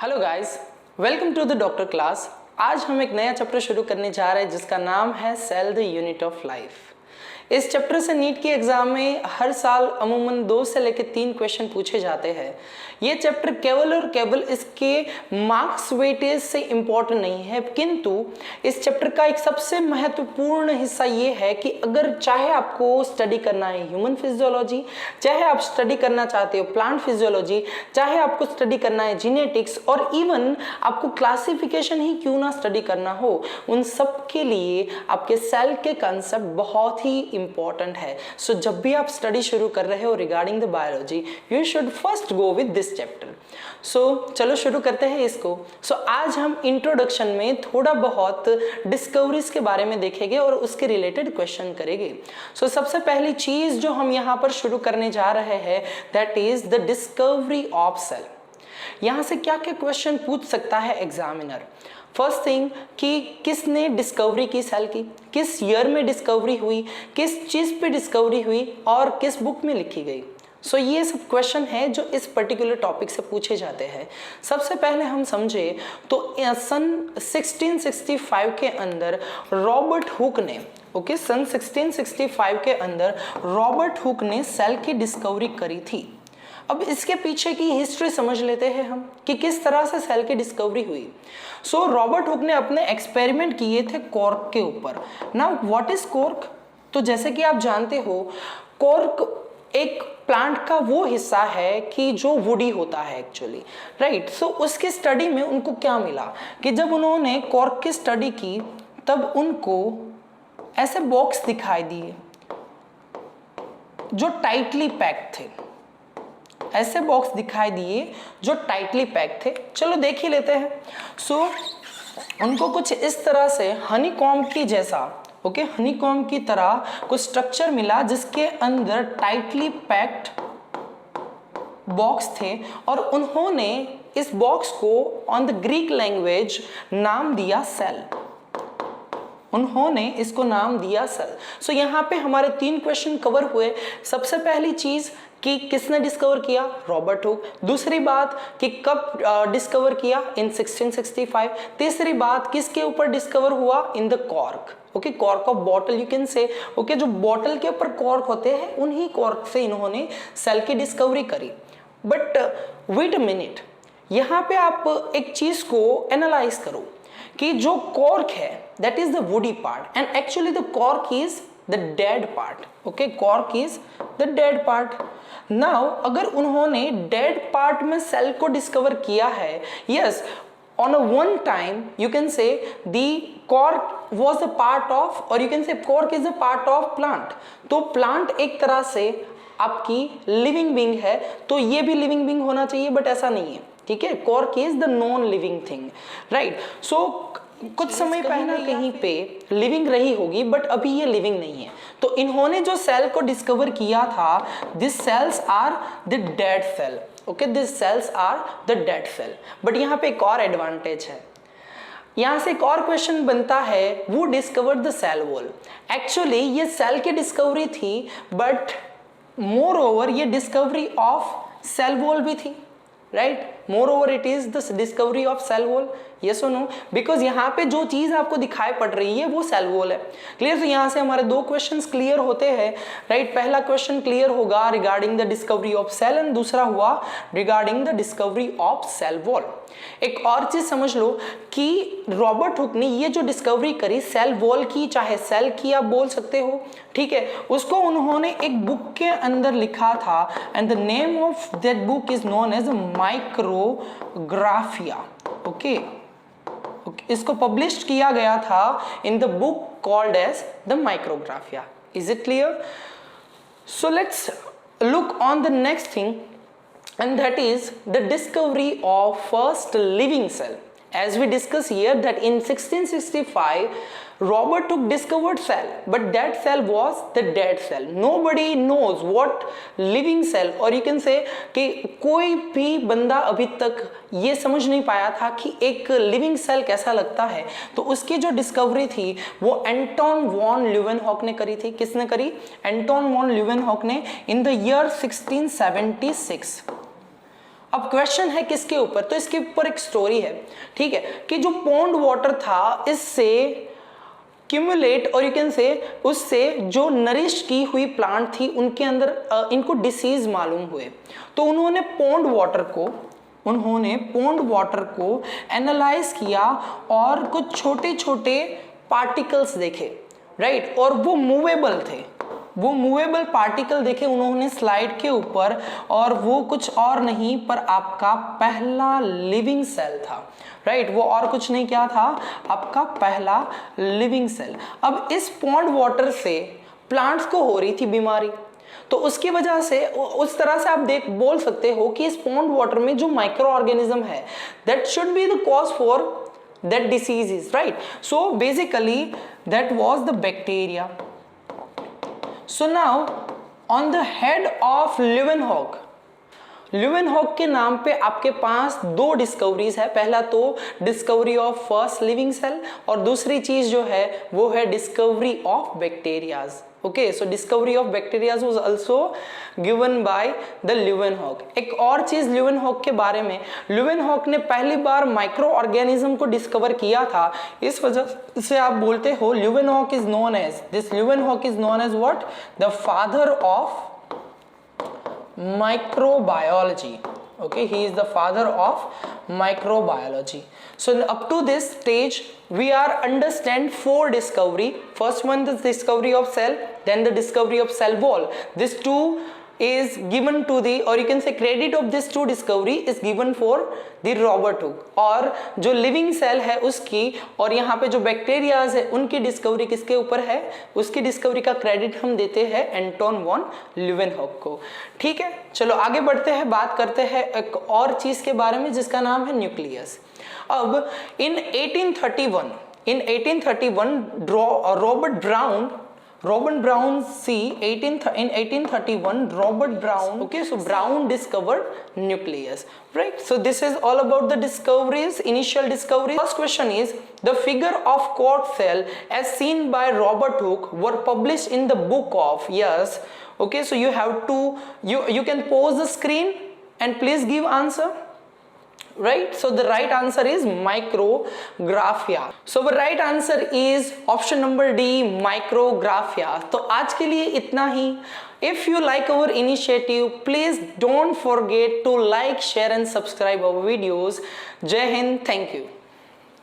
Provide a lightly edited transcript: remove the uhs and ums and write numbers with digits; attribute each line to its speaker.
Speaker 1: Hello guys, welcome to the doctor class. आज हम एक नया चैप्टर शुरू करने जा रहे हैं जिसका नाम है cell the unit of life. इस चैप्टर से नीट के एग्जाम में हर साल अमूमन 2 से लेकर 3 क्वेश्चन पूछे जाते हैं। ये चैप्टर केवल और केवल इसके मार्क्स वेटेज से इम्पोर्टेंट नहीं है, किंतु इस चैप्टर का एक सबसे महत्वपूर्ण हिस्सा ये है कि अगर चाहे आपको स्टडी करना है ह्यूमन फिजियोलॉजी, चाहे आप स्टडी करना चाहते हो प्लांट फिजियोलॉजी, चाहे आपको स्टडी करना है जीनेटिक्स, और इवन आपको क्लासिफिकेशन ही क्यों ना स्टडी करना हो, उन सब के लिए आपके सेल के कंसेप्ट बहुत ही इंपॉर्टेंट है। सो जब भी आप स्टडी शुरू कर रहे हो regarding the biology, you should first go with this chapter. So चलो शुरू करते हैं इसको। सो आज हम इंट्रोडक्शन में थोड़ा बहुत डिस्कवरीज के बारे में देखेंगे और उसके रिलेटेड क्वेश्चन करेंगे। सो सबसे पहली चीज जो हम यहाँ पर शुरू करने जा रहे हैं that is the discovery of cell. यहाँ से क्या क्या क्वेश्चन पूछ सकता है एग्जामिनर। फर्स्ट थिंग कि किसने डिस्कवरी की सेल की, किस ईयर में डिस्कवरी हुई, किस चीज़ पे डिस्कवरी हुई और किस बुक में लिखी गई। सो ये सब क्वेश्चन है जो इस पर्टिकुलर टॉपिक से पूछे जाते हैं। सबसे पहले हम समझे तो सन 1665 के अंदर रॉबर्ट हुक ने सन 1665 के अंदर रॉबर्ट हुक ने सेल की डिस्कवरी करी थी। अब इसके पीछे की हिस्ट्री समझ लेते हैं हम कि किस तरह से सेल की डिस्कवरी हुई। सो रॉबर्ट हुक ने अपने एक्सपेरिमेंट किए थे कॉर्क के ऊपर। Now what is cork? तो जैसे कि आप जानते हो, कॉर्क एक प्लांट का वो हिस्सा है कि जो वुडी होता है एक्चुअली, राइट। सो उसकी स्टडी में उनको क्या मिला कि जब उन्होंने कॉर्क की स्टडी की तब उनको ऐसे बॉक्स दिखाई दिए जो टाइटली पैक्ड थे। ऐसे बॉक्स दिखाई दिए जो टाइटली पैक थे। चलो देख ही लेते हैं। सो उनको कुछ इस तरह से हनी कॉम्ब की जैसा हनी कॉम्ब की तरह कुछ स्ट्रक्चर मिला जिसके अंदर टाइटली पैक्ड बॉक्स थे और उन्होंने इस बॉक्स को ऑन द ग्रीक लैंग्वेज नाम दिया सेल। उन्होंने इसको नाम दिया सेल। सो यहाँ पे हमारे 3 क्वेश्चन कवर हुए। सबसे पहली चीज कि किसने डिस्कवर किया, रॉबर्ट हुक। दूसरी बात कि कब डिस्कवर किया, इन 1665। तीसरी बात किसके ऊपर डिस्कवर हुआ, in the cork. Cork of bottle you can say. जो बॉटल के ऊपर कॉर्क होते हैं उन्हीं कॉर्क से इन्होंने सेल की डिस्कवरी करी। बट वेट अ मिनट, यहाँ पे आप एक चीज को एनालाइज करो कि जो कॉर्क है that is the woody part and actually the cork is the dead part. Cork is the dead part. Now अगर उन्होंने डेड पार्ट में सेल को डिस्कवर किया है, yes, on a one time you can say the cork was a part of, or you can say cork is a part of plant। तो plant एक तरह से आपकी लिविंग बीइंग है, तो ये भी लिविंग बीइंग होना चाहिए, बट ऐसा नहीं है। ठीक है, cork is the non living thing, right. So कुछ समय पहले कहीं पे लिविंग रही होगी बट अभी ये लिविंग नहीं है। तो इन्होंने जो सेल को डिस्कवर किया था, this cells are the dead cell. This cells are the dead cell. But यहाँ पे एक और एडवांटेज है। यहाँ से एक और क्वेश्चन बनता है, वो discovered the cell wall. Actually ये सेल की डिस्कवरी थी बट मोर ओवर ये डिस्कवरी ऑफ सेल वॉल भी थी, right. Moreover it is the discovery of cell wall, yes और नो, बिकॉज यहाँ पे जो चीज आपको दिखाई पड़ रही है वो सेल वॉल है। क्लियर? तो यहाँ से हमारे 2 क्वेश्चंस क्लियर होते हैं, राइट। पहला क्वेश्चन क्लियर होगा regarding the discovery of cell and दूसरा हुआ regarding the discovery of cell wall. एक और चीज समझ लो कि रॉबर्ट हुक ने ये जो डिस्कवरी करी सेल वॉल की, चाहे सेल की आप बोल सकते हो, ठीक है, उसको उन्होंने एक बुक के अंदर लिखा था and the name of that book is known as Micrographia. इसको पब्लिश किया गया था in the book called as the Micrographia. Is it clear? So let's look on the next thing and that is the discovery of first living cell. As we discussed here that in 1665 Robert Hooke discovered cell, but that cell was the dead cell. Nobody knows what living cell, or you can say कि कोई भी बंदा अभी तक ये समझ नहीं पाया था कि एक लिविंग सेल कैसा लगता है। तो उसकी जो डिस्कवरी थी वो एंटोन वॉन ल्यूवेनहॉक ने करी थी। किसने करी? एंटोन वॉन ल्यूवेनहॉक ने इन द ईयर 1676। अब क्वेश्चन है किसके ऊपर, तो इसके ऊपर एक स्टोरी है, ठीक है, कि जो पॉन्ड वाटर था इससे क्यूमुलेट और यू कैन से उससे जो नरिश की हुई प्लांट थी उनके अंदर इनको डिसीज मालूम हुए, तो उन्होंने पॉन्ड वाटर को एनालाइज किया और कुछ छोटे छोटे पार्टिकल्स देखे, राइट, और वो मूवेबल थे, वो मूवेबल पार्टिकल देखे उन्होंने स्लाइड के ऊपर, और वो कुछ और नहीं पर आपका पहला लिविंग सेल था, राइट, वो और कुछ नहीं क्या था, आपका पहला लिविंग सेल। अब इस पॉन्ड वाटर से प्लांट्स को हो रही थी बीमारी, तो उसकी वजह से उस तरह से आप बोल सकते हो कि इस पॉन्ड वाटर में जो माइक्रो ऑर्गेनिज्म है that should be the cause for that diseases, right. So basically that was the bacteria. So now on the head of Leeuwenhoek के नाम पे आपके पास दो डिस्कवरीज है, पहला तो discovery of first living cell और दूसरी चीज जो है वो है discovery of bacterias. Okay, so discovery of bacterias was also given by the Leeuwenhoek. एक और चीज ल्यूवेनहॉक के बारे में, ल्यूवेनहॉक ने पहली बार माइक्रो ऑर्गेनिज्म को डिस्कवर किया था, इस वजह से आप बोलते हो Leeuwenhoek is known as what, the father of microbiology. Okay, he is the father of microbiology. So up to this stage we are understand four discovery. First one, the discovery of cell, then the discovery of cell wall. This two is given to the, or you can say credit of this two discovery is given for the Robert Hooke, और जो living cell है उसकी और यहाँ पे जो bacterias है उनकी डिस्कवरी किसके ऊपर है, उसकी डिस्कवरी का क्रेडिट हम देते हैं एंटोन वॉन ल्यूवेनहॉक को। ठीक है, चलो आगे बढ़ते हैं, बात करते हैं एक और चीज के बारे में जिसका नाम है न्यूक्लियस। अब इन 1831 Robert Brown in 1831 Robert Brown, okay, so Brown discovered nucleus, right? So this is all about the discoveries, initial discoveries. First question is, the figure of cord cell as seen by Robert Hooke were published in the book of, yes, okay, so you have to, you can pause the screen and please give answer. Right, so the right answer is micrographia. So the right answer is option number D, micrographia. तो आज के लिए इतना ही। If you like our initiative, please don't forget to like, share and subscribe our videos. जय Hind, thank you.